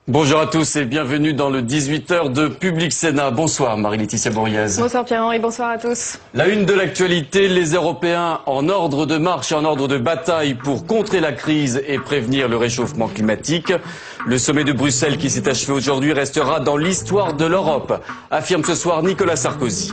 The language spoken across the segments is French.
Bonjour à tous et bienvenue dans le 18h de Public Sénat. Bonsoir Marie-Laetitia Bourriez. Bonsoir Pierre-Henri, bonsoir à tous. La une de l'actualité, les Européens en ordre de marche et en ordre de bataille pour contrer la crise et prévenir le réchauffement climatique. Le sommet de Bruxelles qui s'est achevé aujourd'hui restera dans l'histoire de l'Europe, affirme ce soir Nicolas Sarkozy.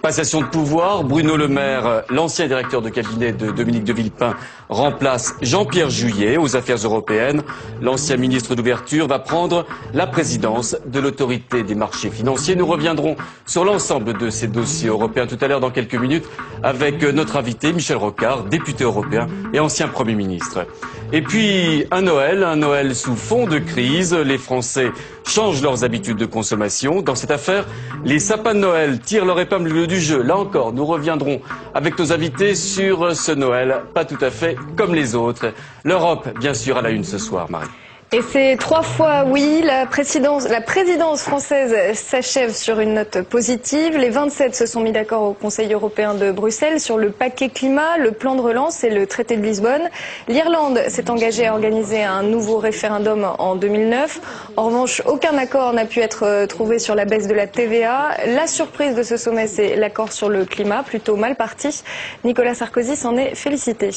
Passation de pouvoir, Bruno Le Maire, l'ancien directeur de cabinet de Dominique de Villepin, remplace Jean-Pierre Juillet aux affaires européennes. L'ancien ministre d'ouverture va prendre la présidence de l'autorité des marchés financiers. Nous reviendrons sur l'ensemble de ces dossiers européens tout à l'heure dans quelques minutes avec notre invité Michel Rocard, député européen et ancien Premier ministre. Et puis un Noël sous fond de crise. Les Français changent leurs habitudes de consommation. Dans cette affaire, les sapins de Noël tirent leur épingle du jeu. Là encore, nous reviendrons avec nos invités sur ce Noël, pas tout à fait comme les autres. L'Europe, bien sûr, à la une ce soir, Marie. Et c'est 3 fois oui, la présidence française s'achève sur une note positive. Les 27 se sont mis d'accord au Conseil européen de Bruxelles sur le paquet climat, le plan de relance et le traité de Lisbonne. L'Irlande s'est engagée à organiser un nouveau référendum en 2009. En revanche, aucun accord n'a pu être trouvé sur la baisse de la TVA. La surprise de ce sommet, c'est l'accord sur le climat, plutôt mal parti. Nicolas Sarkozy s'en est félicité.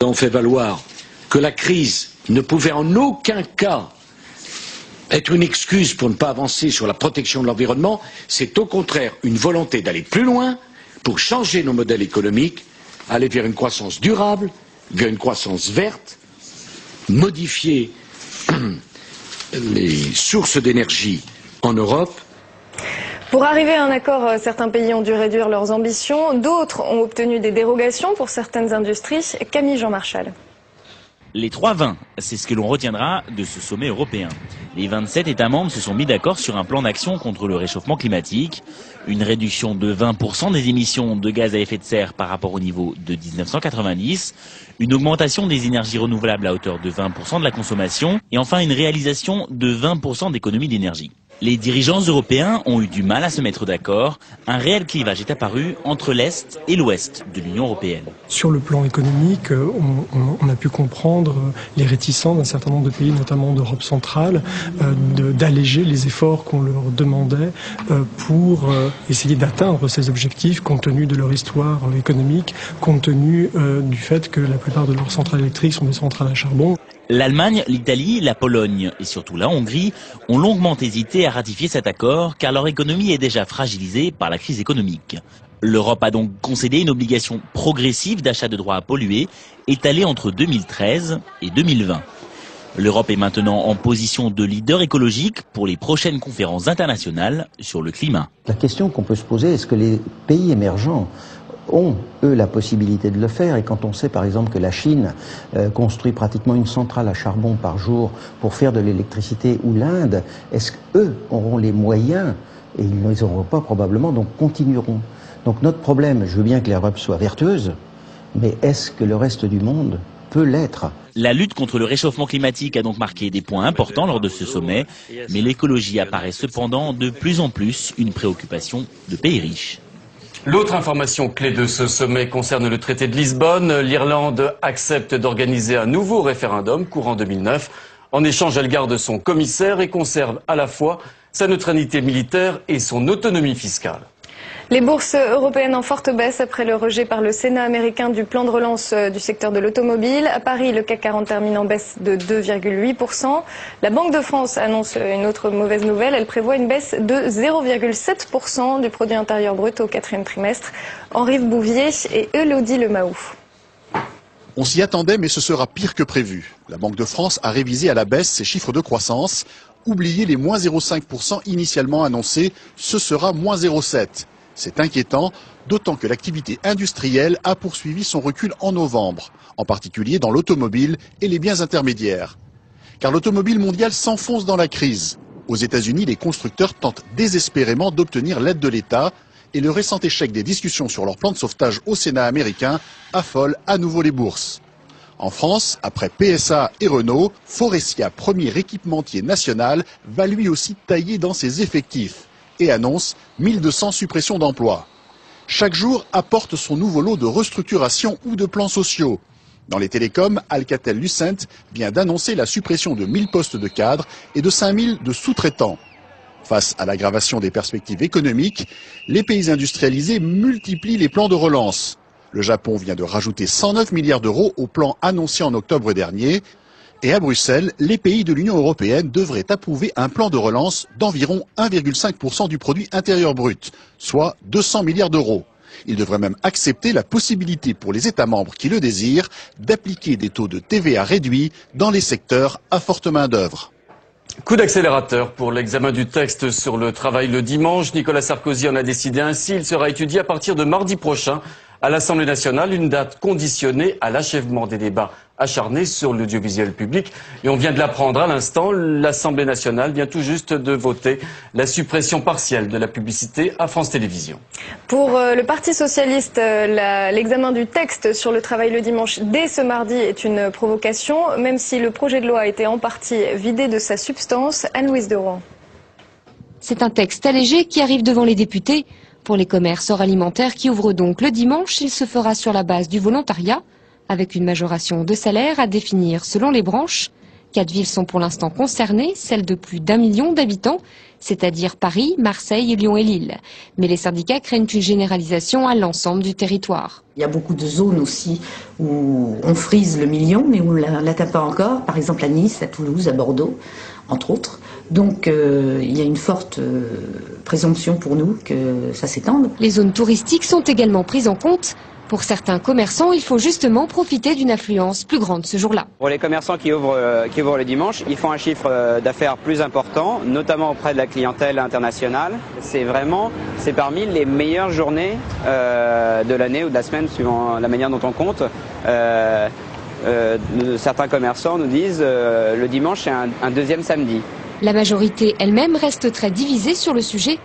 On fait valoir que la crise ne pouvait en aucun cas être une excuse pour ne pas avancer sur la protection de l'environnement, c'est au contraire une volonté d'aller plus loin pour changer nos modèles économiques, aller vers une croissance durable, vers une croissance verte, modifier les sources d'énergie en Europe. Pour arriver à un accord, certains pays ont dû réduire leurs ambitions, d'autres ont obtenu des dérogations pour certaines industries. Camille Jean Marchal. Les 3-20, c'est ce que l'on retiendra de ce sommet européen. Les 27 États membres se sont mis d'accord sur un plan d'action contre le réchauffement climatique, une réduction de 20% des émissions de gaz à effet de serre par rapport au niveau de 1990, une augmentation des énergies renouvelables à hauteur de 20% de la consommation et enfin une réalisation de 20% d'économie d'énergie. Les dirigeants européens ont eu du mal à se mettre d'accord. Un réel clivage est apparu entre l'Est et l'Ouest de l'Union européenne. Sur le plan économique, on a pu comprendre les réticences d'un certain nombre de pays, notamment d'Europe centrale, d'alléger les efforts qu'on leur demandait pour essayer d'atteindre ces objectifs, compte tenu de leur histoire économique, compte tenu du fait que la plupart de leurs centrales électriques sont des centrales à charbon. L'Allemagne, l'Italie, la Pologne et surtout la Hongrie ont longuement hésité à ratifier cet accord car leur économie est déjà fragilisée par la crise économique. L'Europe a donc concédé une obligation progressive d'achat de droits à polluer étalée entre 2013 et 2020. L'Europe est maintenant en position de leader écologique pour les prochaines conférences internationales sur le climat. La question qu'on peut se poser, est-ce que les pays émergents ont, eux, la possibilité de le faire? Et quand on sait, par exemple, que la Chine construit pratiquement une centrale à charbon par jour pour faire de l'électricité, ou l'Inde, est-ce qu'eux auront les moyens? Et ils ne les auront pas probablement, donc continueront. Donc notre problème, je veux bien que l'Europe soit vertueuse, mais est-ce que le reste du monde peut l'être? La lutte contre le réchauffement climatique a donc marqué des points importants lors de ce sommet, mais l'écologie apparaît cependant de plus en plus une préoccupation de pays riches. L'autre information clé de ce sommet concerne le traité de Lisbonne. L'Irlande accepte d'organiser un nouveau référendum courant 2009. En échange, elle garde son commissaire et conserve à la fois sa neutralité militaire et son autonomie fiscale. Les bourses européennes en forte baisse après le rejet par le Sénat américain du plan de relance du secteur de l'automobile. À Paris, le CAC 40 termine en baisse de 2,8%. La Banque de France annonce une autre mauvaise nouvelle. Elle prévoit une baisse de 0,7% du produit intérieur brut au 4e trimestre. Henri Bouvier et Elodie Lemaou. On s'y attendait, mais ce sera pire que prévu. La Banque de France a révisé à la baisse ses chiffres de croissance. Oubliez les moins 0,5% initialement annoncés, ce sera moins 0,7%. C'est inquiétant, d'autant que l'activité industrielle a poursuivi son recul en novembre, en particulier dans l'automobile et les biens intermédiaires. Car l'automobile mondiale s'enfonce dans la crise. Aux États-Unis, les constructeurs tentent désespérément d'obtenir l'aide de l'État et le récent échec des discussions sur leur plan de sauvetage au Sénat américain affole à nouveau les bourses. En France, après PSA et Renault, Faurecia, premier équipementier national, va lui aussi tailler dans ses effectifs et annonce 1200 suppressions d'emplois. Chaque jour apporte son nouveau lot de restructuration ou de plans sociaux. Dans les télécoms, Alcatel-Lucent vient d'annoncer la suppression de 1000 postes de cadres et de 5000 de sous-traitants. Face à l'aggravation des perspectives économiques, les pays industrialisés multiplient les plans de relance. Le Japon vient de rajouter 109 milliards d'euros au plan annoncé en octobre dernier. Et à Bruxelles, les pays de l'Union européenne devraient approuver un plan de relance d'environ 1,5% du produit intérieur brut, soit 200 milliards d'euros. Ils devraient même accepter la possibilité pour les États membres qui le désirent d'appliquer des taux de TVA réduits dans les secteurs à forte main-d'œuvre. Coup d'accélérateur pour l'examen du texte sur le travail le dimanche. Nicolas Sarkozy en a décidé ainsi. Il sera étudié à partir de mardi prochain à l'Assemblée nationale, une date conditionnée à l'achèvement des débats acharnés sur l'audiovisuel public. Et on vient de l'apprendre à l'instant, l'Assemblée nationale vient tout juste de voter la suppression partielle de la publicité à France Télévisions. Pour le Parti socialiste, l'examen du texte sur le travail le dimanche dès ce mardi est une provocation, même si le projet de loi a été en partie vidé de sa substance. Anne-Louise de Rouen. C'est un texte allégé qui arrive devant les députés. Pour les commerces hors alimentaires qui ouvrent donc le dimanche, il se fera sur la base du volontariat, avec une majoration de salaire à définir selon les branches. 4 villes sont pour l'instant concernées, celles de plus d'1 million d'habitants, c'est-à-dire Paris, Marseille, Lyon et Lille. Mais les syndicats craignent une généralisation à l'ensemble du territoire. Il y a beaucoup de zones aussi où on frise le million, mais où on ne l'atteint pas encore, par exemple à Nice, à Toulouse, à Bordeaux, entre autres. Donc il y a une forte présomption pour nous que ça s'étende. Les zones touristiques sont également prises en compte. Pour certains commerçants, il faut justement profiter d'une affluence plus grande ce jour-là. Pour les commerçants qui ouvrent le dimanche, ils font un chiffre d'affaires plus important, notamment auprès de la clientèle internationale. C'est parmi les meilleures journées de l'année ou de la semaine, suivant la manière dont on compte. Certains commerçants nous disent le dimanche c'est un deuxième samedi. La majorité elle-même reste très divisée sur le sujet.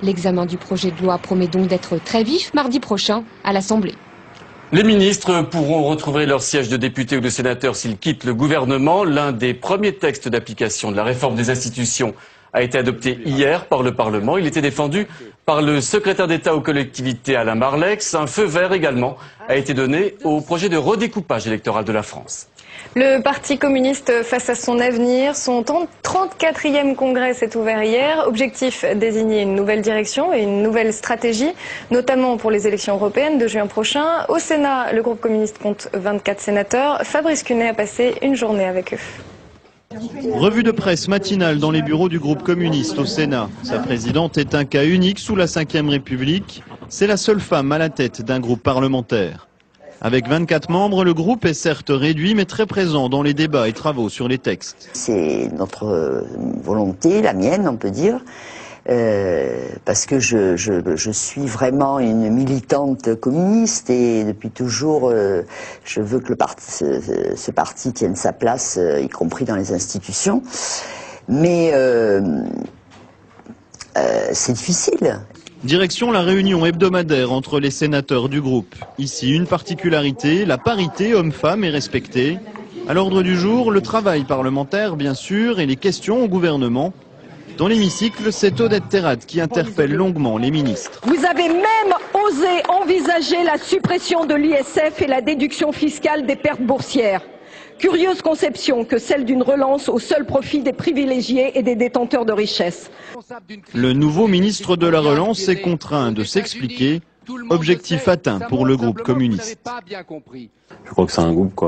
L'examen du projet de loi promet donc d'être très vif mardi prochain à l'Assemblée. Les ministres pourront retrouver leur siège de député ou de sénateur s'ils quittent le gouvernement. L'un des premiers textes d'application de la réforme des institutions a été adopté hier par le Parlement. Il était défendu par le secrétaire d'État aux collectivités Alain Marlex. Un feu vert également a été donné au projet de redécoupage électoral de la France. Le Parti communiste face à son avenir, son 34e congrès s'est ouvert hier. Objectif, désigner une nouvelle direction et une nouvelle stratégie, notamment pour les élections européennes de juin prochain. Au Sénat, le groupe communiste compte 24 sénateurs. Fabrice Cunet a passé une journée avec eux. Revue de presse matinale dans les bureaux du groupe communiste au Sénat. Sa présidente est un cas unique sous la Ve République. C'est la seule femme à la tête d'un groupe parlementaire. Avec 24 membres, le groupe est certes réduit, mais très présent dans les débats et travaux sur les textes. C'est notre volonté, la mienne, on peut dire, parce que je suis vraiment une militante communiste et depuis toujours, je veux que ce parti tienne sa place, y compris dans les institutions. Mais c'est difficile. Direction la réunion hebdomadaire entre les sénateurs du groupe. Ici, une particularité, la parité homme-femme est respectée. À l'ordre du jour, le travail parlementaire, bien sûr, et les questions au gouvernement. Dans l'hémicycle, c'est Odette Terrat qui interpelle longuement les ministres. Vous avez même osé envisager la suppression de l'ISF et la déduction fiscale des pertes boursières. Curieuse conception que celle d'une relance au seul profit des privilégiés et des détenteurs de richesses. Le nouveau ministre de la Relance est contraint de s'expliquer. Objectif atteint pour le groupe communiste. Je crois que c'est un groupe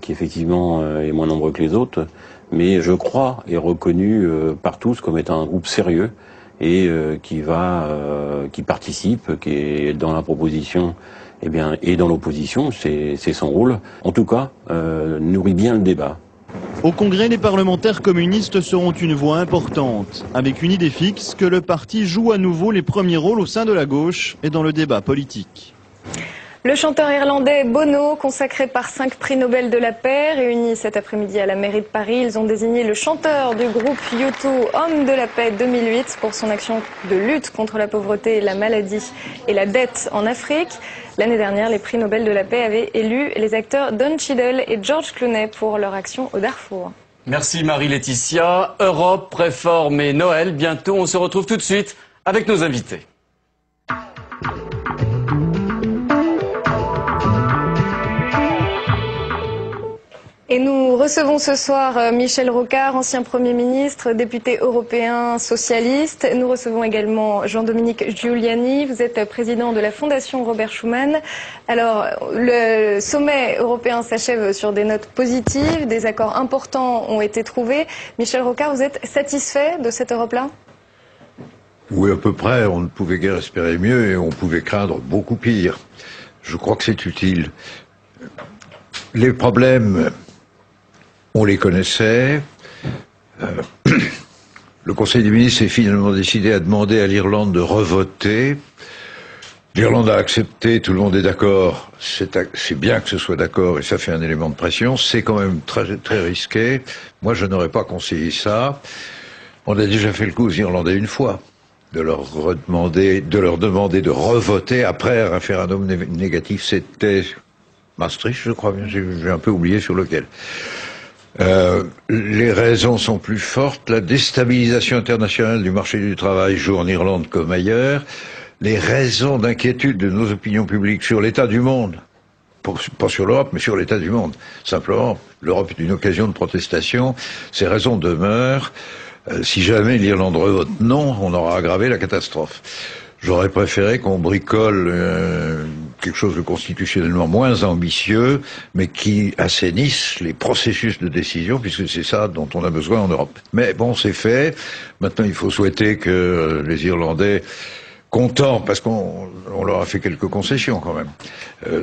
qui effectivement est moins nombreux que les autres, mais je crois est reconnu par tous comme étant un groupe sérieux et qui participe, qui est dans la proposition. Eh bien, et dans l'opposition, c'est son rôle. En tout cas, nourrit bien le débat. Au Congrès, les parlementaires communistes seront une voix importante, avec une idée fixe que le parti joue à nouveau les premiers rôles au sein de la gauche et dans le débat politique. Le chanteur irlandais Bono, consacré par 5 prix Nobel de la paix, réunis cet après-midi à la mairie de Paris, ils ont désigné le chanteur du groupe U2 Homme de la paix 2008 pour son action de lutte contre la pauvreté, la maladie et la dette en Afrique. L'année dernière, les prix Nobel de la paix avaient élu les acteurs Don Cheadle et George Clooney pour leur action au Darfour. Merci Marie-Laetitia. Europe, réforme et Noël. Bientôt, on se retrouve tout de suite avec nos invités. Et nous recevons ce soir Michel Rocard, ancien Premier ministre, député européen socialiste. Nous recevons également Jean-Dominique Giuliani. Vous êtes président de la Fondation Robert Schuman. Alors, le sommet européen s'achève sur des notes positives. Des accords importants ont été trouvés. Michel Rocard, vous êtes satisfait de cette Europe-là ? Oui, à peu près. On ne pouvait guère espérer mieux et on pouvait craindre beaucoup pire. Je crois que c'est utile. Les problèmes, on les connaissait. Le Conseil des ministres s'est finalement décidé à demander à l'Irlande de revoter. L'Irlande a accepté, tout le monde est d'accord. C'est bien que ce soit d'accord et ça fait un élément de pression. C'est quand même très, très risqué. Moi, je n'aurais pas conseillé ça. On a déjà fait le coup aux Irlandais une fois, de leur demander de revoter après un référendum négatif. C'était Maastricht, je crois bien. J'ai un peu oublié sur lequel. Les raisons sont plus fortes. La déstabilisation internationale du marché du travail joue en Irlande comme ailleurs. Les raisons d'inquiétude de nos opinions publiques sur l'état du monde, pas sur l'Europe, mais sur l'état du monde. Simplement, l'Europe est une occasion de protestation. Ces raisons demeurent. Si jamais l'Irlande revote non, on aura aggravé la catastrophe. J'aurais préféré qu'on bricole quelque chose de constitutionnellement moins ambitieux, mais qui assainisse les processus de décision, puisque c'est ça dont on a besoin en Europe. Mais bon, c'est fait. Maintenant, il faut souhaiter que les Irlandais, contents, parce qu'on leur a fait quelques concessions quand même,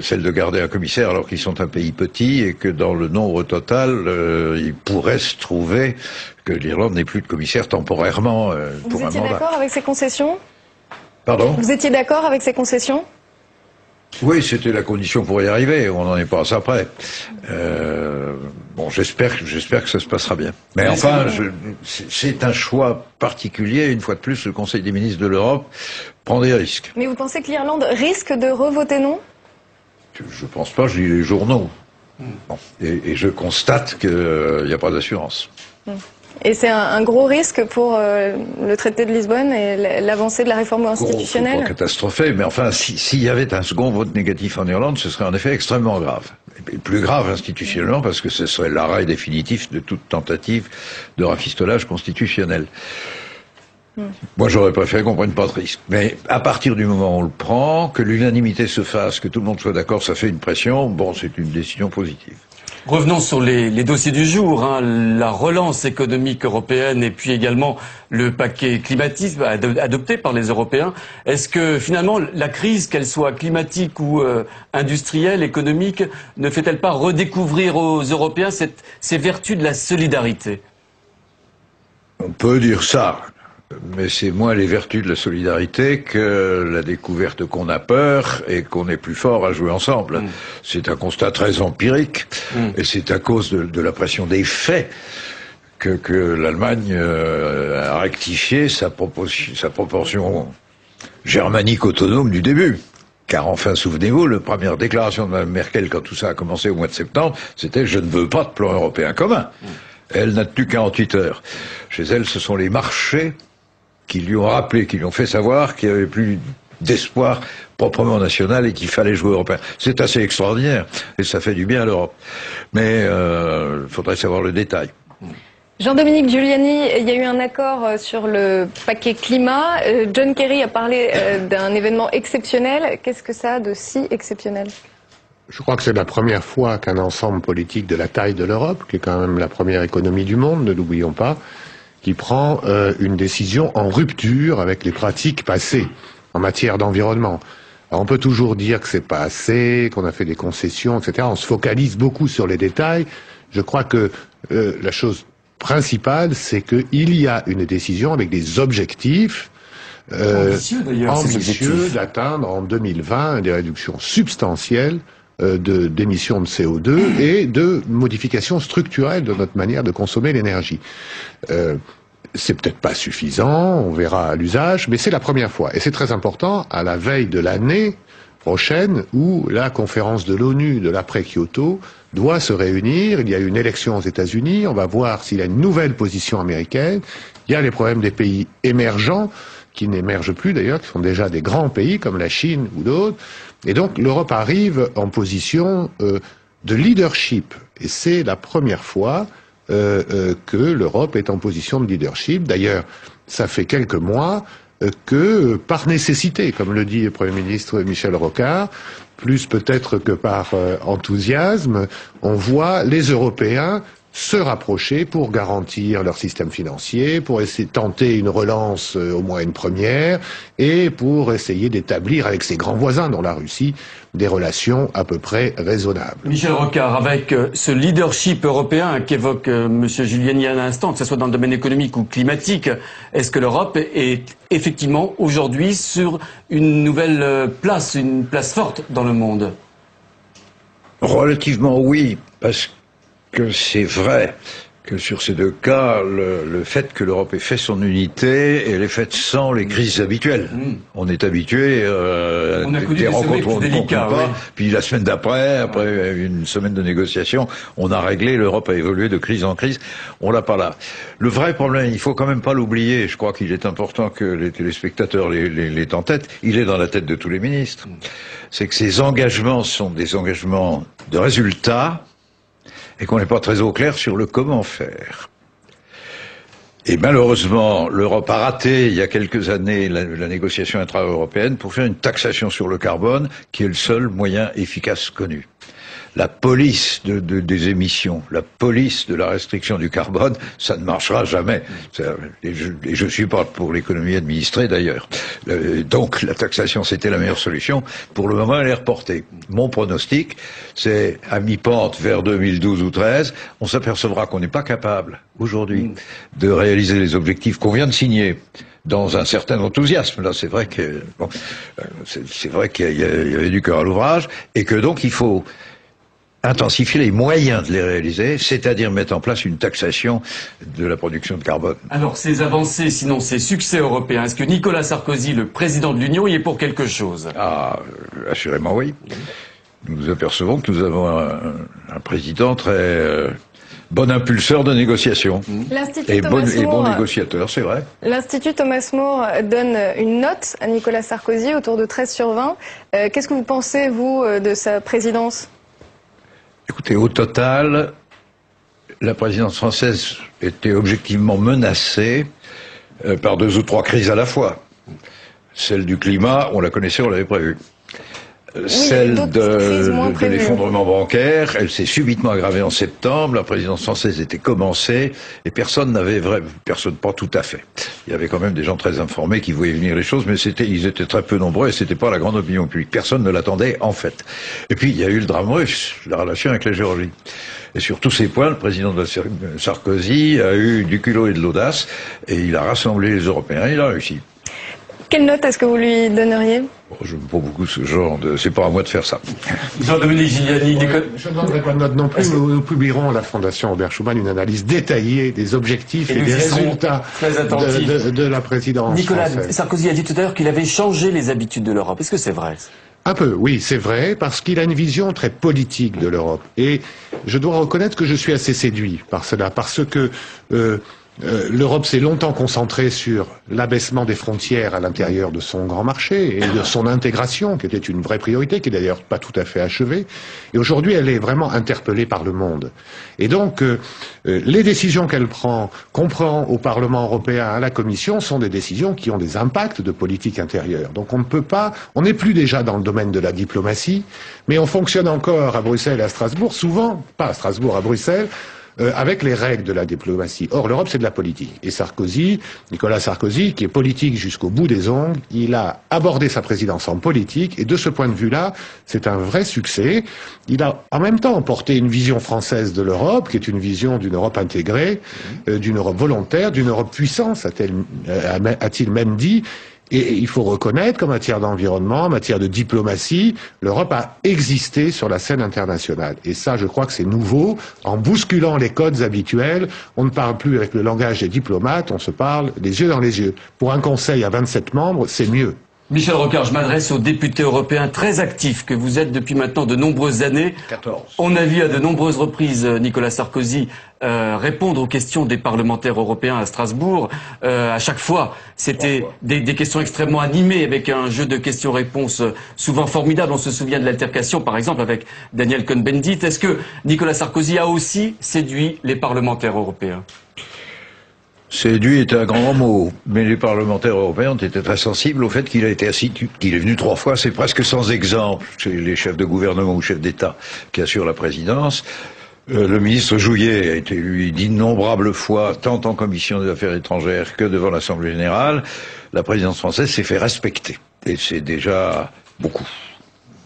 celle de garder un commissaire alors qu'ils sont un pays petit et que dans le nombre total, il pourrait se trouver que l'Irlande n'ait plus de commissaire temporairement pour un mandat. Vous étiez d'accord avec ces concessions ? Pardon ? Vous étiez d'accord avec ces concessions ? Oui, c'était la condition pour y arriver. On n'en est pas à ça près. Bon, j'espère que ça se passera bien. Mais enfin, c'est un choix particulier. Une fois de plus, le Conseil des ministres de l'Europe prend des risques. Mais vous pensez que l'Irlande risque de revoter non ? Je pense pas, je lis les journaux. Bon. Et je constate qu'il n'y a pas d'assurance. Et c'est un gros risque pour le traité de Lisbonne et l'avancée de la réforme institutionnelle ? Pas catastrophé, mais enfin, s'il y avait un second vote négatif en Irlande, ce serait en effet extrêmement grave. Et plus grave institutionnellement, parce que ce serait l'arrêt définitif de toute tentative de rafistolage constitutionnel. Moi, j'aurais préféré qu'on prenne pas de risque. Mais à partir du moment où on le prend, que l'unanimité se fasse, que tout le monde soit d'accord, ça fait une pression. Bon, c'est une décision positive. Revenons sur les dossiers du jour, la relance économique européenne et puis également le paquet climatique adopté par les Européens. Est-ce que finalement la crise, qu'elle soit climatique ou industrielle, économique, ne fait-elle pas redécouvrir aux Européens ces vertus de la solidarité ? On peut dire ça. Mais c'est moins les vertus de la solidarité que la découverte qu'on a peur et qu'on est plus fort à jouer ensemble. C'est un constat très empirique et c'est à cause de la pression des faits que l'Allemagne a rectifié sa proportion germanique autonome du début. Car enfin, souvenez-vous, la première déclaration de Mme Merkel quand tout ça a commencé au mois de septembre, c'était « je ne veux pas de plan européen commun ». Elle n'a tenu 48 heures. Chez elle, ce sont les marchés qui lui ont rappelé, qui lui ont fait savoir qu'il n'y avait plus d'espoir proprement national et qu'il fallait jouer européen. C'est assez extraordinaire et ça fait du bien à l'Europe. Mais il faudrait savoir le détail. Jean-Dominique Giuliani, il y a eu un accord sur le paquet climat. John Kerry a parlé d'un événement exceptionnel. Qu'est-ce que ça a de si exceptionnel ? Je crois que c'est la première fois qu'un ensemble politique de la taille de l'Europe, qui est quand même la première économie du monde, ne l'oublions pas, qui prend une décision en rupture avec les pratiques passées en matière d'environnement. Alors on peut toujours dire que c'est pas assez, qu'on a fait des concessions, etc. On se focalise beaucoup sur les détails. Je crois que la chose principale, c'est qu'il y a une décision avec des objectifs ambitieux d'atteindre en 2020 des réductions substantielles d'émissions de CO2 et de modifications structurelles de notre manière de consommer l'énergie. C'est peut-être pas suffisant, on verra à l'usage, mais c'est la première fois. Et c'est très important à la veille de l'année prochaine où la conférence de l'ONU de l'après-Kyoto doit se réunir. Il y a une élection aux États-Unis, on va voir s'il y a une nouvelle position américaine. Il y a les problèmes des pays émergents, qui n'émergent plus d'ailleurs, qui sont déjà des grands pays comme la Chine ou d'autres. Et donc l'Europe arrive en position de leadership. Et c'est la première fois que l'Europe est en position de leadership. D'ailleurs, ça fait quelques mois que, par nécessité, comme le dit le Premier ministre Michel Rocard, plus peut-être que par enthousiasme, on voit les Européens se rapprocher pour garantir leur système financier, pour essayer de tenter une relance, au moins une première, et pour essayer d'établir avec ses grands voisins, dont la Russie, des relations à peu près raisonnables. Michel Rocard, avec ce leadership européen qu'évoque M. Giuliani à l'instant, que ce soit dans le domaine économique ou climatique, est-ce que l'Europe est effectivement aujourd'hui sur une nouvelle place, une place forte dans le monde? Relativement oui, parce que c'est vrai que sur ces deux cas, le fait que l'Europe ait fait son unité, elle est faite sans les crises habituelles. On est habitué à des rencontres où on ne conclut pas, puis la semaine d'après, après une semaine de négociations, on a réglé, l'Europe a évolué de crise en crise, on l'a pas là. Le vrai problème, il faut quand même pas l'oublier, je crois qu'il est important que les téléspectateurs l'aient en tête, il est dans la tête de tous les ministres, c'est que ces engagements sont des engagements de résultats, et qu'on n'est pas très au clair sur le comment faire. Et malheureusement, l'Europe a raté, il y a quelques années, la négociation intra-européenne pour faire une taxation sur le carbone, qui est le seul moyen efficace connu. La police des émissions, la police de la restriction du carbone, ça ne marchera jamais. Et je suis pas pour l'économie administrée d'ailleurs. Donc la taxation, c'était la meilleure solution. Pour le moment, elle est reportée. Mon pronostic, c'est à mi-pente vers 2012 ou 2013, on s'apercevra qu'on n'est pas capable aujourd'hui de réaliser les objectifs qu'on vient de signer dans un certain enthousiasme. Là, c'est vrai que bon, c'est vrai qu'il y avait du cœur à l'ouvrage et que donc il faut intensifier les moyens de les réaliser, c'est-à-dire mettre en place une taxation de la production de carbone. Alors, ces avancées, sinon ces succès européens, est-ce que Nicolas Sarkozy, le président de l'Union, y est pour quelque chose? Ah, assurément oui. Nous nous apercevons que nous avons un président très bon impulseur de négociation. Et bon négociateur, c'est vrai. L'Institut Thomas More donne une note à Nicolas Sarkozy autour de 13 sur 20. Qu'est-ce que vous pensez, vous, de sa présidence? Écoutez, au total, la présidence française était objectivement menacée par 2 ou 3 crises à la fois. Celle du climat, on la connaissait, on l'avait prévue. Oui, celle de l'effondrement bancaire, elle s'est subitement aggravée en septembre, la présidence française était commencée, et personne pas tout à fait. Il y avait quand même des gens très informés qui voyaient venir les choses, mais ils étaient très peu nombreux et c'était pas la grande opinion publique. Personne ne l'attendait, en fait. Et puis, il y a eu le drame russe, la relation avec la Géorgie. Et sur tous ces points, le président Sarkozy a eu du culot et de l'audace, et il a rassemblé les Européens, il a réussi. Quelle note est-ce que vous lui donneriez? Je n'aime pas beaucoup ce genre de... C'est pas à moi de faire ça. Jean-Dominique Giuliani... Je ne donnerai pas de note non plus. Nous publierons à la Fondation Robert Schuman une analyse détaillée des objectifs et des résultats de la présidence Nicolas française. Sarkozy a dit tout à l'heure qu'il avait changé les habitudes de l'Europe. Est-ce que c'est vrai? Un peu, oui, c'est vrai, parce qu'il a une vision très politique de l'Europe. Et je dois reconnaître que je suis assez séduit par cela, parce que... l'Europe s'est longtemps concentrée sur l'abaissement des frontières à l'intérieur de son grand marché et de son intégration, qui était une vraie priorité, qui est d'ailleurs pas tout à fait achevée. Et aujourd'hui, elle est vraiment interpellée par le monde. Et donc, les décisions qu'on prend au Parlement européen, à la Commission, sont des décisions qui ont des impacts de politique intérieure. Donc on n'est plus déjà dans le domaine de la diplomatie, mais on fonctionne encore à Bruxelles et à Strasbourg, souvent, pas à Strasbourg, à Bruxelles, avec les règles de la diplomatie. Or, l'Europe, c'est de la politique. Et Nicolas Sarkozy, qui est politique jusqu'au bout des ongles, il a abordé sa présidence en politique, et de ce point de vue-là, c'est un vrai succès. Il a en même temps porté une vision française de l'Europe, qui est une vision d'une Europe intégrée, d'une Europe volontaire, d'une Europe puissance, a-t-il même dit. Et il faut reconnaître qu'en matière d'environnement, en matière de diplomatie, l'Europe a existé sur la scène internationale. Et ça, je crois que c'est nouveau. En bousculant les codes habituels, on ne parle plus avec le langage des diplomates, on se parle les yeux dans les yeux. Pour un Conseil à 27 membres, c'est mieux. Michel Rocard, je m'adresse aux députés européens très actifs que vous êtes depuis maintenant de nombreuses années. 14. On a vu à de nombreuses reprises Nicolas Sarkozy répondre aux questions des parlementaires européens à Strasbourg. À chaque fois, c'était des questions extrêmement animées avec un jeu de questions-réponses souvent formidable. On se souvient de l'altercation, par exemple, avec Daniel Cohn-Bendit. Est-ce que Nicolas Sarkozy a aussi séduit les parlementaires européens ? Séduit est un grand mot, mais les parlementaires européens ont été très sensibles au fait qu'il a été assis, qu'il est venu 3 fois, c'est presque sans exemple chez les chefs de gouvernement ou chefs d'État qui assurent la présidence. Le ministre Jouyet a été élu d'innombrables fois, tant en commission des affaires étrangères que devant l'Assemblée générale. La présidence française s'est fait respecter, et c'est déjà beaucoup.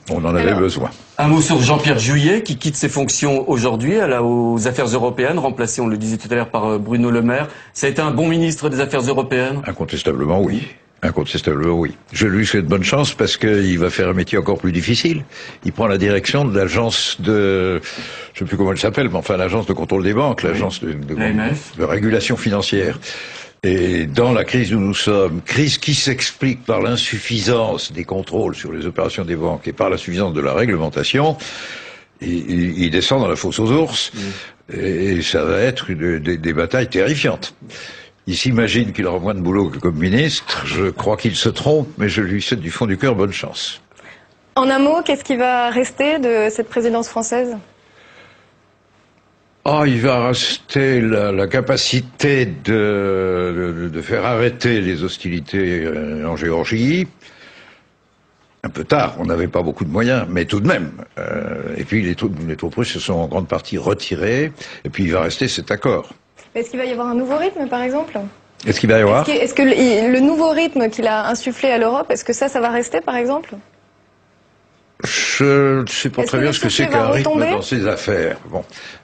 On en avait besoin. Un mot sur Jean-Pierre Jouyet, qui quitte ses fonctions aujourd'hui aux Affaires européennes, remplacé, on le disait tout à l'heure, par Bruno Le Maire. Ça a été un bon ministre des Affaires européennes ? Incontestablement, oui. Incontestablement, oui. Je lui souhaite bonne chance parce qu'il va faire un métier encore plus difficile. Il prend la direction de l'agence de, je ne sais plus comment elle s'appelle, mais enfin l'agence de contrôle des banques, l'agence de régulation financière. Et dans la crise où nous sommes, crise qui s'explique par l'insuffisance des contrôles sur les opérations des banques et par l'insuffisance de la réglementation, il descend dans la fosse aux ours, et ça va être des batailles terrifiantes. Il s'imagine qu'il aura moins de boulot que comme ministre, je crois qu'il se trompe, mais je lui souhaite du fond du cœur bonne chance. En un mot, qu'est-ce qui va rester de cette présidence française ? Il va rester la capacité de faire arrêter les hostilités en Géorgie. Un peu tard, on n'avait pas beaucoup de moyens, mais tout de même. Et puis les troupes russes se sont en grande partie retirées, et puis il va rester cet accord. Est-ce qu'il va y avoir un nouveau rythme, par exemple ? Est-ce qu'il va y avoir ? Est-ce que le nouveau rythme qu'il a insufflé à l'Europe, est-ce que ça va rester, par exemple ? Je ne sais pas très bien ce que c'est qu'un rythme dans ces affaires. Bon,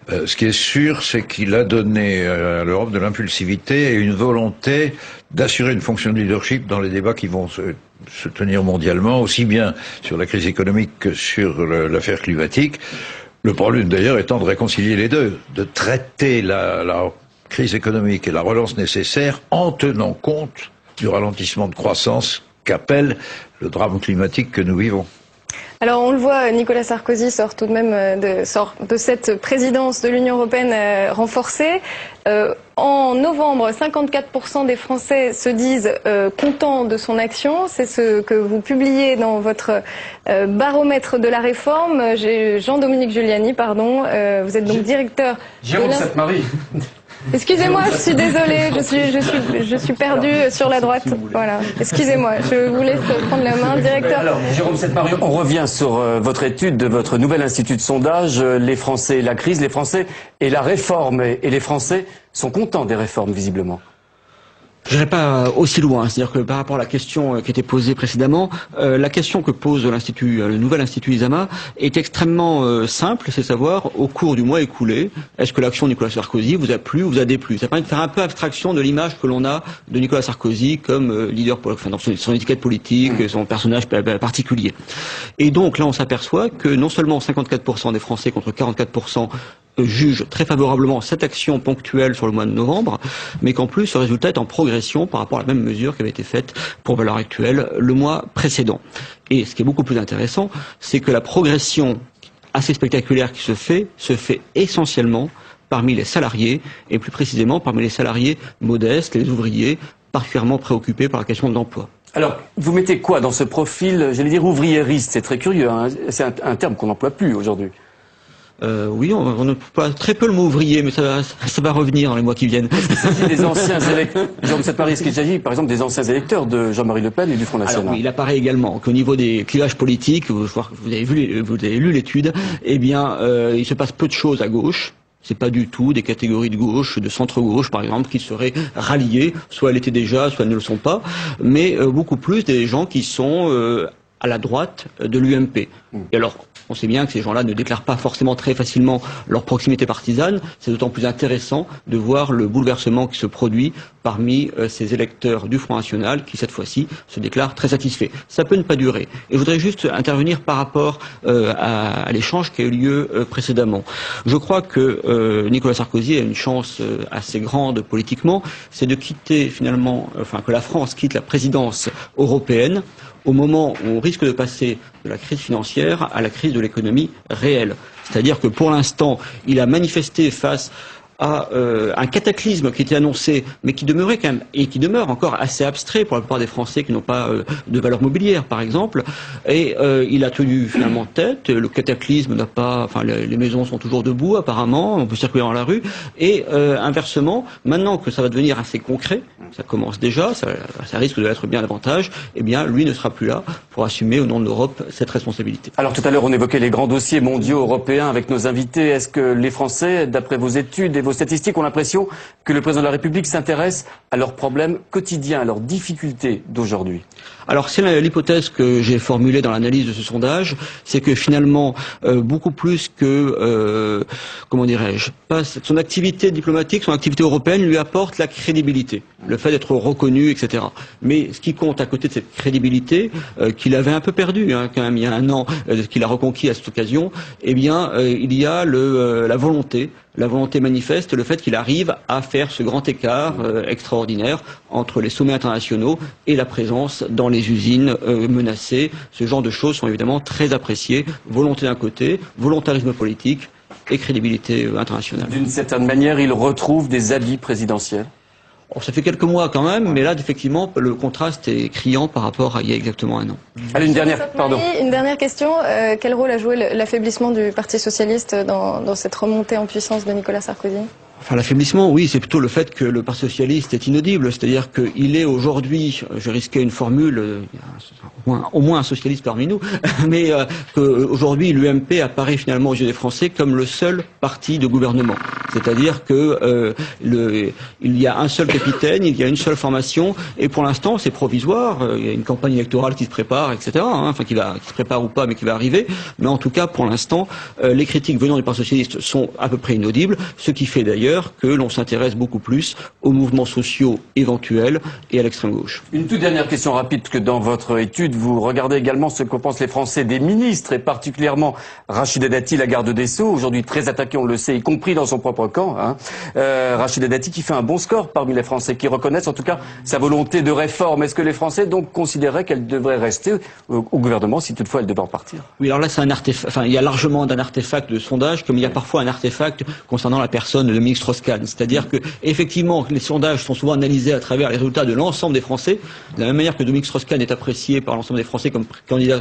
ce qui est sûr, c'est qu'il a donné à l'Europe de l'impulsivité et une volonté d'assurer une fonction de leadership dans les débats qui vont se tenir mondialement, aussi bien sur la crise économique que sur l'affaire climatique. Le problème d'ailleurs étant de réconcilier les deux, de traiter la crise économique et la relance nécessaire en tenant compte du ralentissement de croissance qu'appelle le drame climatique que nous vivons. Alors on le voit, Nicolas Sarkozy sort tout de même de cette présidence de l'Union européenne renforcée. En novembre, 54% des Français se disent contents de son action. C'est ce que vous publiez dans votre baromètre de la réforme. Jean-Dominique Giuliani, pardon. Vous êtes donc directeur... Jérôme Sainte-Marie. Excusez-moi, je suis désolée, je suis perdue sur la droite. Voilà, excusez-moi, je vous laisse prendre la main, directeur. Alors, Jérôme Sainte-Marie, on revient sur votre étude de votre nouvel institut de sondage, les Français et la crise, les Français et la réforme. Et les Français sont contents des réformes, visiblement. Je n'irai pas aussi loin, c'est-à-dire que par rapport à la question qui était posée précédemment, la question que pose le nouvel institut ISAMA est extrêmement simple, c'est savoir, au cours du mois écoulé, est-ce que l'action de Nicolas Sarkozy vous a plu ou vous a déplu ? Ça permet de faire un peu abstraction de l'image que l'on a de Nicolas Sarkozy comme leader, dans son étiquette politique, son personnage particulier. Et donc là, on s'aperçoit que non seulement 54% des Français contre 44% juge très favorablement cette action ponctuelle sur le mois de novembre, mais qu'en plus, ce résultat est en progression par rapport à la même mesure qui avait été faite pour valeur actuelle le mois précédent. Et ce qui est beaucoup plus intéressant, c'est que la progression assez spectaculaire qui se fait essentiellement parmi les salariés, et plus précisément parmi les salariés modestes, les ouvriers, particulièrement préoccupés par la question de l'emploi. Alors, vous mettez quoi dans ce profil, j'allais dire ouvriériste, c'est très curieux, hein, c'est un terme qu'on n'emploie plus aujourd'hui. Oui, on emploie très peu le mot ouvrier, mais ça va revenir dans les mois qui viennent. Il s'agit des anciens électeurs, Jérôme Sainte-Marie, est-ce qu'il s'agit par exemple des anciens électeurs de Jean-Marie Le Pen et du Front National? Alors oui, il apparaît également qu'au niveau des clivages politiques, vous avez lu l'étude, eh bien, il se passe peu de choses à gauche. C'est pas du tout des catégories de gauche, de centre-gauche par exemple, qui seraient ralliées, soit elles l'étaient déjà, soit elles ne le sont pas, mais beaucoup plus des gens qui sont à la droite de l'UMP. Et alors, on sait bien que ces gens-là ne déclarent pas forcément très facilement leur proximité partisane. C'est d'autant plus intéressant de voir le bouleversement qui se produit parmi ces électeurs du Front National qui, cette fois-ci, se déclarent très satisfaits. Ça peut ne pas durer. Et je voudrais juste intervenir par rapport à l'échange qui a eu lieu précédemment. Je crois que Nicolas Sarkozy a une chance assez grande politiquement, c'est de quitter finalement, que la France quitte la présidence européenne au moment où on risque de passer de la crise financière à la crise de l'économie réelle. C'est-à-dire que pour l'instant, il a manifesté face à un cataclysme qui était annoncé, mais qui demeurait quand même, et qui demeure encore assez abstrait pour la plupart des Français qui n'ont pas de valeur mobilière, par exemple. Et il a tenu finalement tête. Le cataclysme n'a pas, les maisons sont toujours debout apparemment. On peut circuler dans la rue. Et inversement, maintenant que ça va devenir assez concret, ça commence déjà, ça risque de l'être bien davantage. Eh bien, lui ne sera plus là pour assumer au nom de l'Europe cette responsabilité. Alors tout à l'heure, on évoquait les grands dossiers mondiaux européens avec nos invités. Est-ce que les Français, d'après vos études et vos statistiques, ont l'impression que le président de la République s'intéresse à leurs problèmes quotidiens, à leurs difficultés d'aujourd'hui? Alors c'est l'hypothèse que j'ai formulée dans l'analyse de ce sondage, c'est que finalement beaucoup plus que son activité diplomatique, son activité européenne lui apporte la crédibilité, le fait d'être reconnu, etc. Mais ce qui compte à côté de cette crédibilité qu'il avait un peu perdue quand même il y a un an, qu'il a reconquis à cette occasion, eh bien il y a la volonté manifeste, le fait qu'il arrive à faire ce grand écart extraordinaire entre les sommets internationaux et la présence dans les usines menacées. Ce genre de choses sont évidemment très appréciées. Volonté d'un côté, volontarisme politique et crédibilité internationale. D'une certaine manière, il retrouve des habits présidentiels. Ça fait quelques mois quand même, mais là, effectivement, le contraste est criant par rapport à il y a exactement un an. Allez, une dernière question. Quel rôle a joué l'affaiblissement du Parti socialiste dans cette remontée en puissance de Nicolas Sarkozy ? L'affaiblissement, oui, c'est plutôt le fait que le Parti socialiste est inaudible. C'est-à-dire qu'il est aujourd'hui, je risquais une formule, au moins un socialiste parmi nous, mais qu'aujourd'hui l'UMP apparaît finalement aux yeux des Français comme le seul parti de gouvernement. C'est-à-dire que il y a un seul capitaine, il y a une seule formation, et pour l'instant c'est provisoire. Il y a une campagne électorale qui se prépare, etc. Qui se prépare ou pas, mais qui va arriver. Mais en tout cas, pour l'instant, les critiques venant du Parti socialiste sont à peu près inaudibles, ce qui fait d'ailleurs que l'on s'intéresse beaucoup plus aux mouvements sociaux éventuels et à l'extrême gauche. Une toute dernière question rapide, parce que dans votre étude, vous regardez également ce que pensent les Français des ministres, et particulièrement Rachida Dati, la garde des Sceaux, aujourd'hui très attaquée, on le sait, y compris dans son propre camp. Rachida Dati qui fait un bon score parmi les Français, qui reconnaissent en tout cas sa volonté de réforme. Est-ce que les Français donc considéraient qu'elle devrait rester au gouvernement si toutefois elle devait en partir? Oui, alors là c'est un artefact, il y a largement d'un artefact de sondage, comme il y a parfois un artefact concernant la personne de ministre Strauss-Kahn. C'est-à-dire que, effectivement, les sondages sont souvent analysés à travers les résultats de l'ensemble des Français, de la même manière que Dominique Strauss-Kahn est apprécié par l'ensemble des Français comme candidat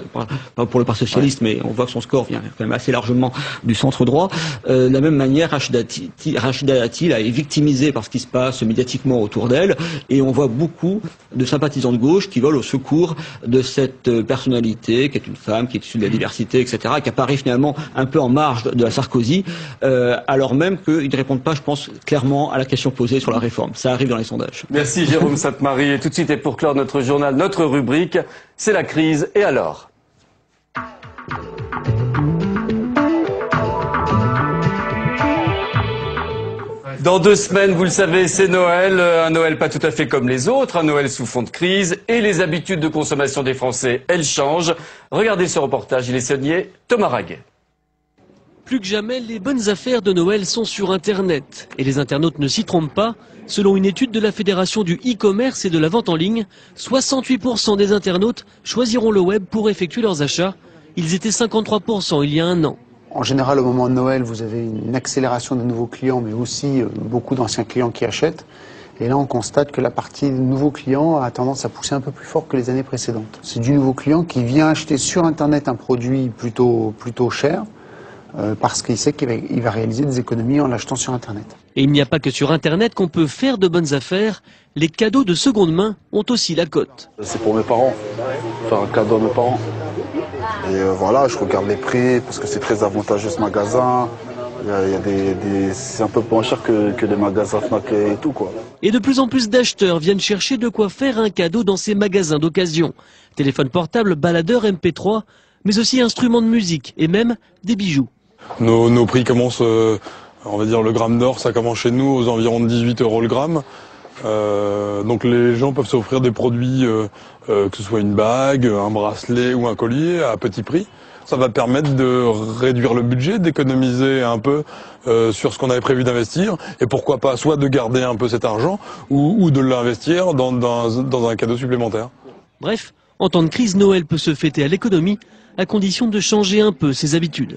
pour le Parti socialiste, mais on voit que son score vient quand même assez largement du centre droit. De la même manière, Rachida Dati est victimisée par ce qui se passe médiatiquement autour d'elle, et on voit beaucoup de sympathisants de gauche qui volent au secours de cette personnalité, qui est une femme, qui est issue de la diversité, etc., qui apparaît finalement un peu en marge de la Sarkozy, alors même qu'ils ne répondent pas, je pense, clairement à la question posée sur la réforme. Ça arrive dans les sondages. Merci Jérôme Sainte-Marie. Et tout de suite, et pour clore notre journal, notre rubrique, c'est la crise. Et alors ? Dans 2 semaines, vous le savez, c'est Noël. Un Noël pas tout à fait comme les autres, un Noël sous fond de crise. Et les habitudes de consommation des Français, elles changent. Regardez ce reportage, il est signé Thomas Raguet. Plus que jamais, les bonnes affaires de Noël sont sur Internet. Et les internautes ne s'y trompent pas. Selon une étude de la Fédération du e-commerce et de la vente en ligne, 68% des internautes choisiront le web pour effectuer leurs achats. Ils étaient 53% il y a un an. En général, au moment de Noël, vous avez une accélération de nouveaux clients, mais aussi beaucoup d'anciens clients qui achètent. Et là, on constate que la partie nouveaux clients a tendance à pousser un peu plus fort que les années précédentes. C'est du nouveau client qui vient acheter sur Internet un produit plutôt cher, parce qu'il sait qu'il va réaliser des économies en l'achetant sur Internet. Et il n'y a pas que sur Internet qu'on peut faire de bonnes affaires. Les cadeaux de seconde main ont aussi la cote. C'est pour mes parents, faire un cadeau à mes parents. Et voilà, je regarde les prix parce que c'est très avantageux ce magasin. C'est un peu moins cher que les magasins Fnac et tout, quoi. Et de plus en plus d'acheteurs viennent chercher de quoi faire un cadeau dans ces magasins d'occasion. Téléphone portable, baladeur, MP3, mais aussi instruments de musique et même des bijoux. Nos prix commencent, on va dire le gramme d'or, ça commence chez nous aux environs de 18 € le gramme. Donc les gens peuvent s'offrir des produits, que ce soit une bague, un bracelet ou un collier à petit prix. Ça va permettre de réduire le budget, d'économiser un peu sur ce qu'on avait prévu d'investir, et pourquoi pas soit de garder un peu cet argent ou de l'investir dans un cadeau supplémentaire. Bref, en temps de crise, Noël peut se fêter à l'économie, à condition de changer un peu ses habitudes.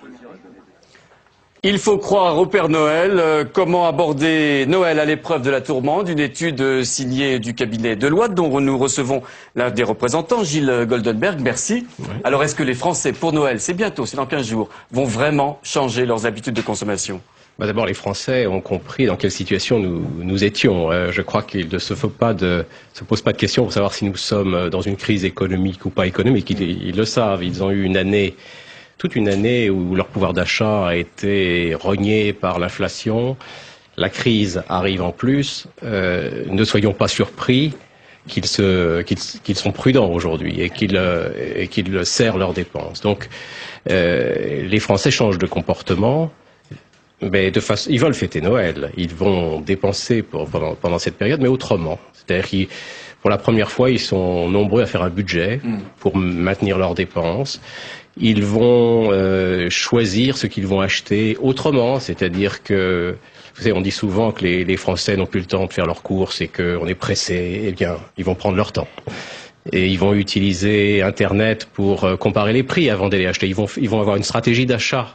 Il faut croire au Père Noël. Comment aborder Noël à l'épreuve de la tourmente? Une étude signée du cabinet Deloitte dont nous recevons l'un des représentants, Gilles Goldenberg. Merci. Ouais. Alors est-ce que les Français, pour Noël, c'est bientôt, c'est dans 15 jours, vont vraiment changer leurs habitudes de consommation? D'abord, les Français ont compris dans quelle situation nous étions. Je crois qu'il ne se pose pas de question pour savoir si nous sommes dans une crise économique ou pas économique. Ils le savent. Ils ont eu toute une année où leur pouvoir d'achat a été rogné par l'inflation. La crise arrive en plus. Ne soyons pas surpris qu'ils sont prudents aujourd'hui et qu'ils serrent leurs dépenses. Donc, les Français changent de comportement. Mais ils veulent fêter Noël. Ils vont dépenser pendant cette période, mais autrement. C'est-à-dire pour la première fois, ils sont nombreux à faire un budget pour maintenir leurs dépenses. Ils vont choisir ce qu'ils vont acheter autrement, c'est-à-dire que, vous savez, on dit souvent que les Français n'ont plus le temps de faire leurs courses et qu'on est pressé. Eh bien, ils vont prendre leur temps. Et ils vont utiliser Internet pour comparer les prix avant d'aller acheter. Ils vont avoir une stratégie d'achat.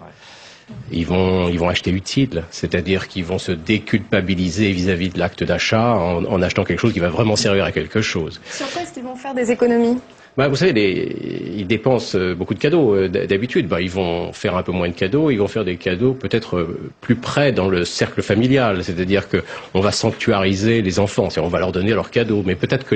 Ils vont acheter utile, c'est-à-dire qu'ils vont se déculpabiliser vis-à-vis de l'acte d'achat en achetant quelque chose qui va vraiment servir à quelque chose. Sur quoi est-ce qu'ils vont faire des économies? Vous savez, ils dépensent beaucoup de cadeaux d'habitude. Ils vont faire un peu moins de cadeaux, ils vont faire des cadeaux peut-être plus près dans le cercle familial, c'est-à-dire qu'on va sanctuariser les enfants, on va leur donner leurs cadeaux, mais peut-être que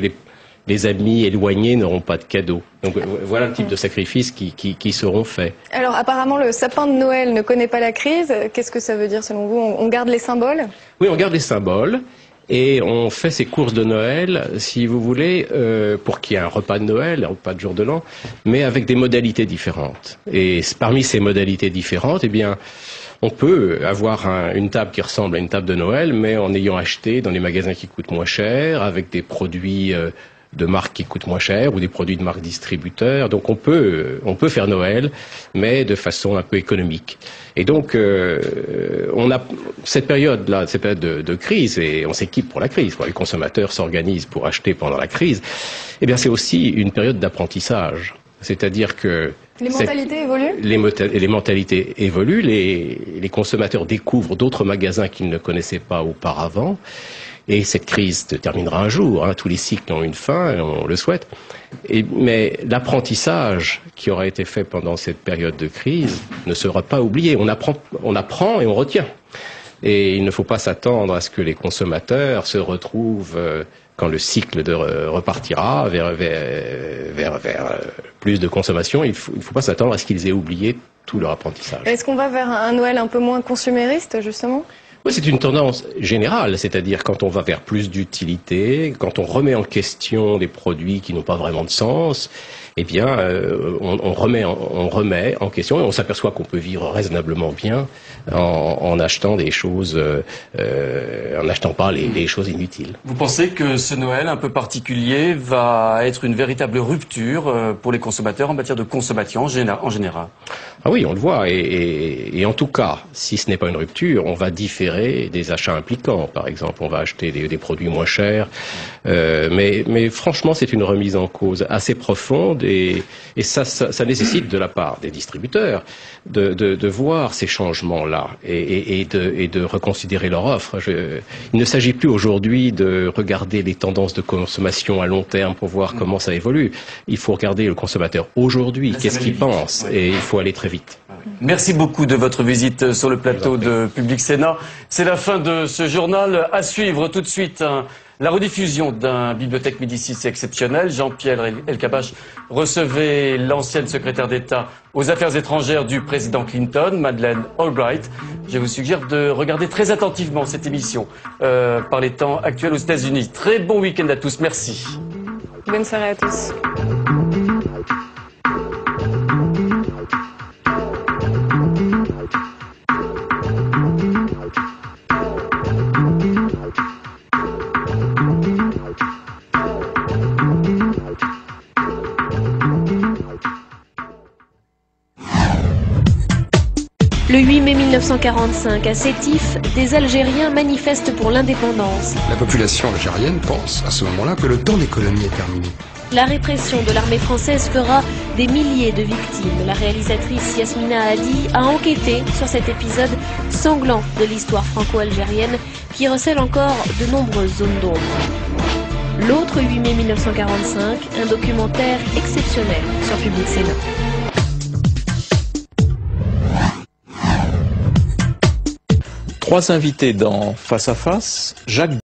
les amis éloignés n'auront pas de cadeaux. Donc voilà le type de sacrifices qui seront faits. Alors apparemment le sapin de Noël ne connaît pas la crise. Qu'est-ce que ça veut dire selon vous? On garde les symboles? Oui, on garde les symboles et on fait ces courses de Noël, si vous voulez, pour qu'il y ait un repas de Noël, un repas de jour de l'an, mais avec des modalités différentes. Et parmi ces modalités différentes, eh bien, on peut avoir une table qui ressemble à une table de Noël, mais en ayant acheté dans des magasins qui coûtent moins cher, avec des produits de marques qui coûtent moins cher ou des produits de marques distributeurs. Donc on peut faire Noël, mais de façon un peu économique. Et donc on a cette période-là, cette période de crise, et on s'équipe pour la crise. Les consommateurs s'organisent pour acheter pendant la crise. Eh bien c'est aussi une période d'apprentissage. C'est-à-dire que les mentalités évoluent. Les mentalités évoluent. Les consommateurs découvrent d'autres magasins qu'ils ne connaissaient pas auparavant. Et cette crise se terminera un jour. Tous les cycles ont une fin, on le souhaite. Mais l'apprentissage qui aura été fait pendant cette période de crise ne sera pas oublié. On apprend et on retient. Et il ne faut pas s'attendre à ce que les consommateurs se retrouvent, quand le cycle repartira vers plus de consommation, il ne faut pas s'attendre à ce qu'ils aient oublié tout leur apprentissage. Est-ce qu'on va vers un Noël un peu moins consumériste, justement ? Oui, c'est une tendance générale, c'est-à-dire quand on va vers plus d'utilité, quand on remet en question des produits qui n'ont pas vraiment de sens, eh bien, on remet en question et on s'aperçoit qu'on peut vivre raisonnablement bien en achetant des choses, en n'achetant pas les choses inutiles. Vous pensez que ce Noël un peu particulier va être une véritable rupture pour les consommateurs en matière de consommation en général? Ah oui, on le voit. Et en tout cas, si ce n'est pas une rupture, on va différer des achats impliquants. Par exemple, on va acheter des produits moins chers. Mais franchement, c'est une remise en cause assez profonde et ça nécessite de la part des distributeurs de voir ces changements-là et de reconsidérer leur offre. Il ne s'agit plus aujourd'hui de regarder les tendances de consommation à long terme pour voir comment ça évolue. Il faut regarder le consommateur aujourd'hui, qu'est-ce qu'il pense, et il faut aller très vite. Merci beaucoup de votre visite sur le plateau de Public Sénat. C'est la fin de ce journal. À suivre tout de suite la rediffusion d'un Bibliothèque Médicis exceptionnel. Jean-Pierre Elkabbach recevait l'ancienne secrétaire d'État aux Affaires étrangères du président Clinton, Madeleine Albright. Je vous suggère de regarder très attentivement cette émission par les temps actuels aux États-Unis. Très bon week-end à tous. Merci. Bonne soirée à tous. Le 8 mai 1945, à Sétif, des Algériens manifestent pour l'indépendance. La population algérienne pense à ce moment-là que le temps des colonies est terminé. La répression de l'armée française fera des milliers de victimes. La réalisatrice Yasmina Hadi a enquêté sur cet épisode sanglant de l'histoire franco-algérienne qui recèle encore de nombreuses zones d'ombre. L'autre 8 mai 1945, un documentaire exceptionnel sur Public Sénat. Trois invités dans Face à Face, Jacques